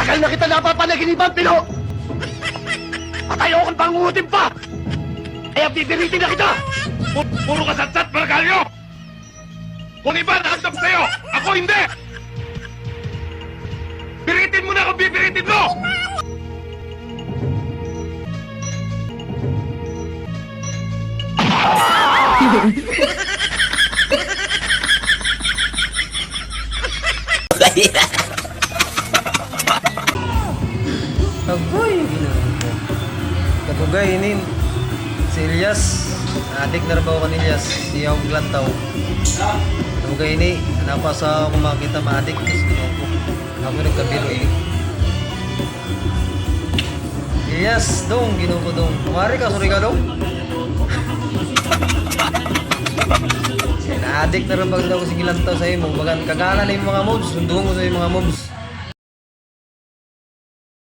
Matagal na kita napapanaginipan, Pino! At ayaw kong pangungutin pa! Kaya bibiritin na kita! Puro kasatsat, Margalyo! Kung iba nakasap sa'yo, ako hindi! Biritin mo na kung bibiritin mo! Agoy! Kapugay, inin. Si Elias. Adik na rabaw ka ni Elias. Siyaw glantaw. Kapugay, ini. Hanapa sa kumakita maadik. Ako nagkabiro, ini. Elias, dong. Ginuko, dong. Kumari ka, sorry ka, dong. Adik na rabaw daw ko si glantaw sa imo. Bagan kagala na yung mga mobs. Sundungo sa yung mga mobs.